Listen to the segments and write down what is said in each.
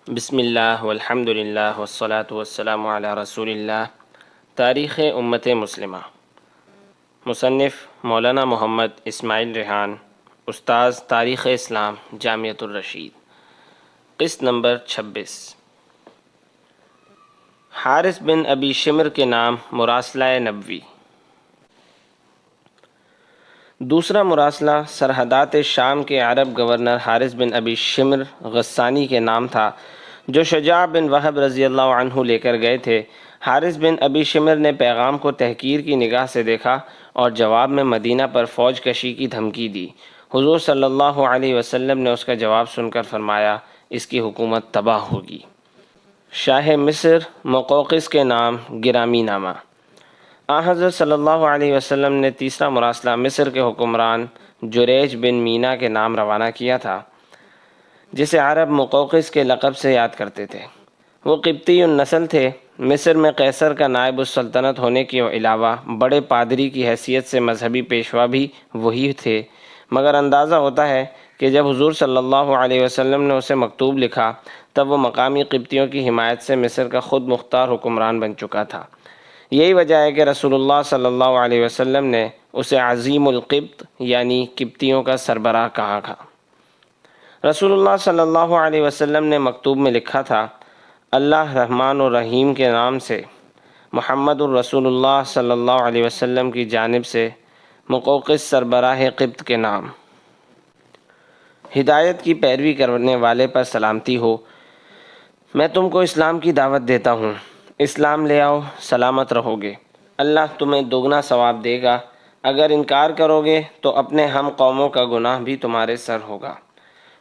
بسم اللہ والحمد للہ والصلاة والسلام علی رسول اللہ۔ تاریخ امت مسلمہ، مصنف مولانا محمد اسماعیل ریحان، استاذ تاریخ اسلام، جامعۃ الرشید۔ قسط نمبر 26۔ حارث بن ابی شمر کے نام مراسلہ نبوی۔ دوسرا مراسلہ سرحدات شام کے عرب گورنر حارث بن ابی شمر غسانی کے نام تھا، جو شجاع بن وہب رضی اللہ عنہ لے کر گئے تھے۔ حارث بن ابی شمر نے پیغام کو تحقیر کی نگاہ سے دیکھا اور جواب میں مدینہ پر فوج کشی کی دھمکی دی۔ حضور صلی اللہ علیہ وسلم نے اس کا جواب سن کر فرمایا، اس کی حکومت تباہ ہوگی۔ شاہ مصر مقوقس کے نام گرامی نامہ۔ حضرت صلی اللہ علیہ وسلم نے تیسرا مراسلہ مصر کے حکمران جریج بن مینا کے نام روانہ کیا تھا، جسے عرب مقوقس کے لقب سے یاد کرتے تھے۔ وہ قبطی النسل تھے۔ مصر میں قیصر کا نائب السلطنت ہونے کے علاوہ بڑے پادری کی حیثیت سے مذہبی پیشوا بھی وہی تھے، مگر اندازہ ہوتا ہے کہ جب حضور صلی اللہ علیہ وسلم نے اسے مکتوب لکھا تب وہ مقامی قبطیوں کی حمایت سے مصر کا خود مختار حکمران بن چکا تھا۔ یہی وجہ ہے کہ رسول اللہ صلی اللہ علیہ وسلم نے اسے عظیم القبط یعنی قبطیوں کا سربراہ کہا تھا۔ رسول اللہ صلی اللہ علیہ وسلم نے مکتوب میں لکھا تھا، اللہ رحمان الرحیم کے نام سے، محمد الرسول اللہ صلی اللہ علیہ وسلم کی جانب سے، مقوقس سربراہ قبط کے نام۔ ہدایت کی پیروی کرنے والے پر سلامتی ہو، میں تم کو اسلام کی دعوت دیتا ہوں، اسلام لے آؤ، سلامت رہو گے، اللہ تمہیں دوگنا ثواب دے گا، اگر انکار کرو گے تو اپنے ہم قوموں کا گناہ بھی تمہارے سر ہوگا۔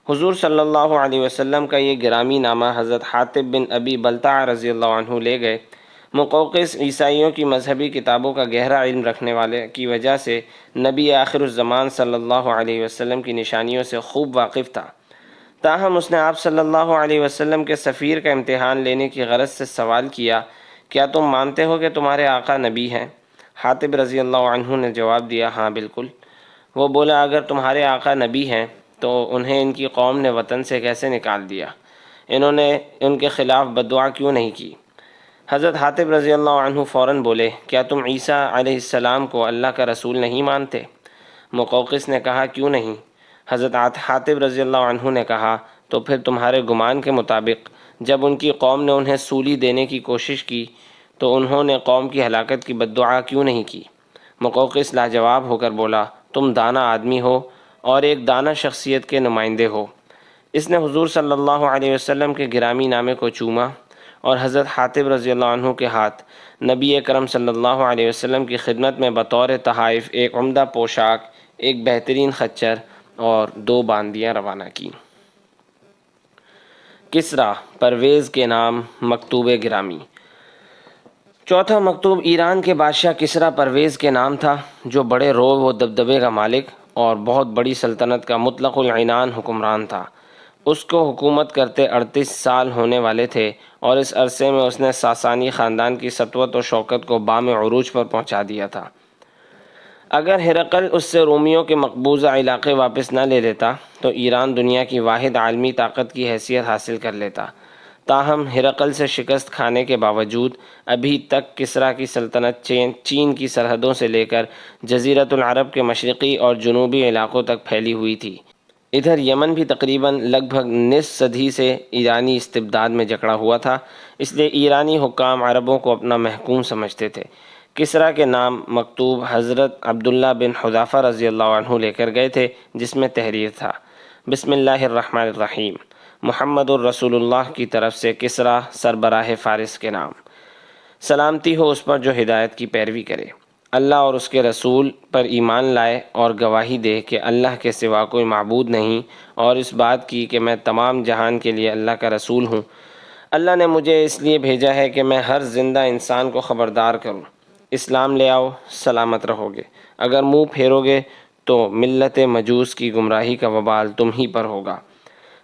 حضور صلی اللہ علیہ وسلم کا یہ گرامی نامہ حضرت حاطب بن ابی بلتع رضی اللہ عنہ لے گئے۔ مقوقس عیسائیوں کی مذہبی کتابوں کا گہرا علم رکھنے والے کی وجہ سے نبی آخر الزمان صلی اللہ علیہ وسلم کی نشانیوں سے خوب واقف تھا۔ تاہم اس نے آپ صلی اللہ علیہ وسلم کے سفیر کا امتحان لینے کی غرض سے سوال کیا، کیا تم مانتے ہو کہ تمہارے آقا نبی ہیں؟ حاطب رضی اللہ عنہ نے جواب دیا، ہاں بالکل۔ وہ بولا، اگر تمہارے آقا نبی ہیں تو انہیں ان کی قوم نے وطن سے کیسے نکال دیا؟ انہوں نے ان کے خلاف بددعا کیوں نہیں کی؟ حضرت حاطب رضی اللہ عنہ فوراً بولے، کیا تم عیسیٰ علیہ السلام کو اللہ کا رسول نہیں مانتے؟ مقوقس نے کہا، کیوں نہیں؟ حضرت حاطب رضی اللہ عنہ نے کہا، تو پھر تمہارے گمان کے مطابق جب ان کی قوم نے انہیں سولی دینے کی کوشش کی تو انہوں نے قوم کی ہلاکت کی بددعا کیوں نہیں کی؟ مقوقس لاجواب ہو کر بولا، تم دانا آدمی ہو اور ایک دانا شخصیت کے نمائندے ہو۔ اس نے حضور صلی اللہ علیہ وسلم کے گرامی نامے کو چوما اور حضرت حاطب رضی اللہ عنہ کے ہاتھ نبی اکرم صلی اللہ علیہ وسلم کی خدمت میں بطور تحائف ایک عمدہ پوشاک، ایک بہترین خچر اور 2 باندیاں روانہ کی۔ کسریٰ پرویز کے نام مکتوب گرامی۔ چوتھا مکتوب ایران کے بادشاہ کسریٰ پرویز کے نام تھا، جو بڑے رعب و دبدبے کا مالک اور بہت بڑی سلطنت کا مطلق العنان حکمران تھا۔ اس کو حکومت کرتے 38 سال ہونے والے تھے اور اس عرصے میں اس نے ساسانی خاندان کی سطوت و شوکت کو بام عروج پر پہنچا دیا تھا۔ اگر ہرقل اس سے رومیوں کے مقبوضہ علاقے واپس نہ لے لیتا تو ایران دنیا کی واحد عالمی طاقت کی حیثیت حاصل کر لیتا۔ تاہم ہرقل سے شکست کھانے کے باوجود ابھی تک کسریٰ کی سلطنت چین کی سرحدوں سے لے کر جزیرۃ العرب کے مشرقی اور جنوبی علاقوں تک پھیلی ہوئی تھی۔ ادھر یمن بھی تقریباً لگ بھگ نصف صدی سے ایرانی استبداد میں جکڑا ہوا تھا، اس لیے ایرانی حکام عربوں کو اپنا محکوم سمجھتے تھے۔ کسریٰ کے نام مکتوب حضرت عبداللہ بن حذافہ رضی اللہ عنہ لے کر گئے تھے، جس میں تحریر تھا، بسم اللہ الرحمن الرحیم، محمد الرسول اللہ کی طرف سے کسریٰ سربراہ فارس کے نام۔ سلامتی ہو اس پر جو ہدایت کی پیروی کرے، اللہ اور اس کے رسول پر ایمان لائے اور گواہی دے کہ اللہ کے سوا کوئی معبود نہیں، اور اس بات کی کہ میں تمام جہان کے لیے اللہ کا رسول ہوں۔ اللہ نے مجھے اس لیے بھیجا ہے کہ میں ہر زندہ انسان کو خبردار کروں، اسلام لے آؤ، سلامت رہو گے، اگر منہ پھیرو گے تو ملت مجوس کی گمراہی کا وبال تم ہی پر ہوگا۔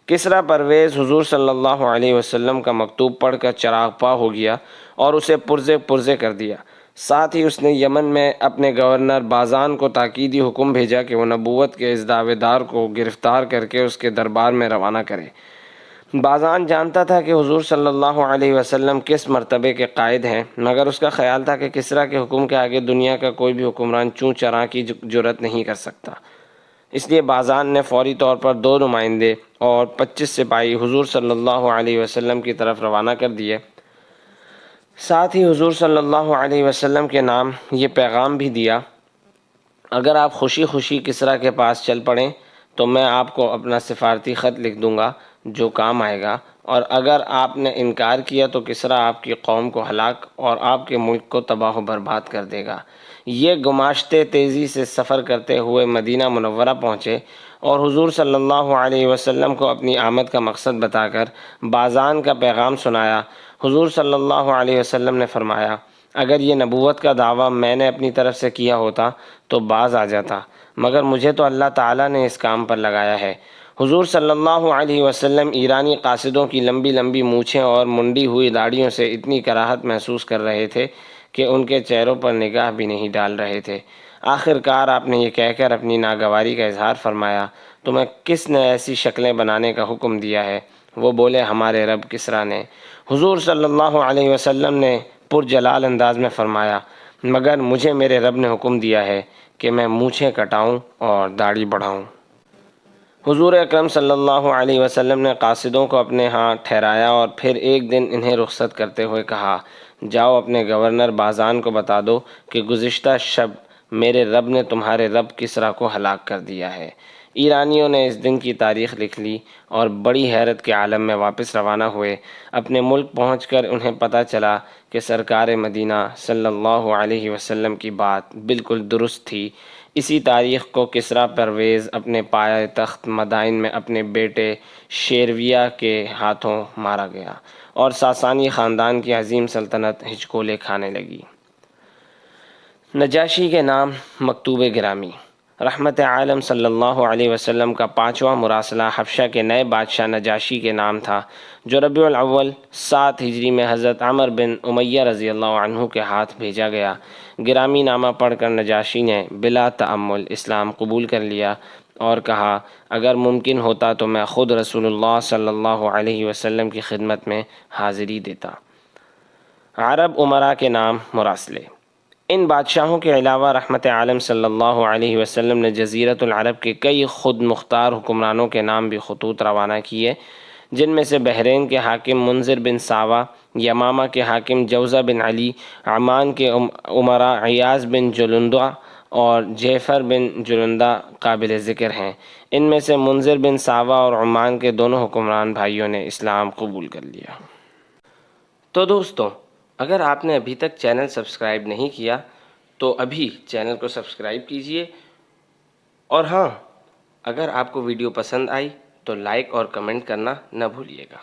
کسریٰ پرویز حضور صلی اللہ علیہ وسلم کا مکتوب پڑھ کر چراغ پا ہو گیا اور اسے پرزے پرزے کر دیا۔ ساتھ ہی اس نے یمن میں اپنے گورنر بازان کو تاکیدی حکم بھیجا کہ وہ نبوت کے اس دعوے دار کو گرفتار کر کے اس کے دربار میں روانہ کرے۔ بازان جانتا تھا کہ حضور صلی اللہ علیہ وسلم کس مرتبے کے قائد ہیں، مگر اس کا خیال تھا کہ کسریٰ کے حکم کے آگے دنیا کا کوئی بھی حکمران چوں چراں کی جرأت نہیں کر سکتا۔ اس لیے بازان نے فوری طور پر 2 نمائندے اور 25 سپاہی حضور صلی اللہ علیہ وسلم کی طرف روانہ کر دیے۔ ساتھ ہی حضور صلی اللہ علیہ وسلم کے نام یہ پیغام بھی دیا، اگر آپ خوشی خوشی کسریٰ کے پاس چل پڑیں تو میں آپ کو اپنا سفارتی خط لکھ دوں گا جو کام آئے گا، اور اگر آپ نے انکار کیا تو کسریٰ آپ کی قوم کو ہلاک اور آپ کے ملک کو تباہ و برباد کر دے گا۔ یہ گماشتے تیزی سے سفر کرتے ہوئے مدینہ منورہ پہنچے اور حضور صلی اللہ علیہ وسلم کو اپنی آمد کا مقصد بتا کر بازان کا پیغام سنایا۔ حضور صلی اللہ علیہ وسلم نے فرمایا، اگر یہ نبوت کا دعویٰ میں نے اپنی طرف سے کیا ہوتا تو باز آ جاتا، مگر مجھے تو اللہ تعالیٰ نے اس کام پر لگایا ہے۔ حضور صلی اللہ علیہ وسلم ایرانی قاصدوں کی لمبی لمبی مونچھیں اور منڈی ہوئی داڑھیوں سے اتنی کراہت محسوس کر رہے تھے کہ ان کے چہروں پر نگاہ بھی نہیں ڈال رہے تھے۔ آخر کار آپ نے یہ کہہ کر اپنی ناگواری کا اظہار فرمایا، تمہیں کس نے ایسی شکلیں بنانے کا حکم دیا ہے؟ وہ بولے، ہمارے رب کسریٰ نے۔ حضور صلی اللہ علیہ وسلم نے پرجلال انداز میں فرمایا، مگر مجھے میرے رب نے حکم دیا ہے کہ میں مونچھیں کٹاؤں اور داڑھی بڑھاؤں۔ حضور اکرم صلی اللہ علیہ وسلم نے قاصدوں کو اپنے ہاں ٹھہرایا اور پھر ایک دن انہیں رخصت کرتے ہوئے کہا، جاؤ اپنے گورنر بازان کو بتا دو کہ گزشتہ شب میرے رب نے تمہارے رب کسریٰ کو ہلاک کر دیا ہے۔ ایرانیوں نے اس دن کی تاریخ لکھ لی اور بڑی حیرت کے عالم میں واپس روانہ ہوئے۔ اپنے ملک پہنچ کر انہیں پتہ چلا کہ سرکار مدینہ صلی اللہ علیہ وسلم کی بات بالکل درست تھی۔ اسی تاریخ کو کسریٰ پرویز اپنے پایہ تخت مدائن میں اپنے بیٹے شیرویہ کے ہاتھوں مارا گیا اور ساسانی خاندان کی عظیم سلطنت ہچکولے کھانے لگی۔ نجاشی کے نام مکتوب گرامی۔ رحمت عالم صلی اللہ علیہ وسلم کا 5واں مراسلہ حبشہ کے نئے بادشاہ نجاشی کے نام تھا، جو ربیع الاول 7 ہجری میں حضرت عمر بن امیہ رضی اللہ عنہ کے ہاتھ بھیجا گیا۔ گرامی نامہ پڑھ کر نجاشی نے بلا تأمل اسلام قبول کر لیا اور کہا، اگر ممکن ہوتا تو میں خود رسول اللہ صلی اللہ علیہ وسلم کی خدمت میں حاضری دیتا۔ عرب امراء کے نام مراسلے۔ ان بادشاہوں کے علاوہ رحمت عالم صلی اللہ علیہ وسلم نے جزیرۃ العرب کے کئی خود مختار حکمرانوں کے نام بھی خطوط روانہ کیے، جن میں سے بحرین کے حاکم منذر بن ساوا، یمامہ کے حاکم جوزہ بن علی، عمان کے امراء عیاض بن جلندہ اور جعفر بن جلندہ قابل ذکر ہیں۔ ان میں سے منذر بن ساوا اور عمان کے دونوں حکمران بھائیوں نے اسلام قبول کر لیا۔ تو دوستوں، اگر آپ نے ابھی تک چینل سبسکرائب نہیں کیا تو ابھی چینل کو سبسکرائب کیجئے، اور ہاں، اگر آپ کو ویڈیو پسند آئی تو لائک اور کمنٹ کرنا نہ بھولیے گا۔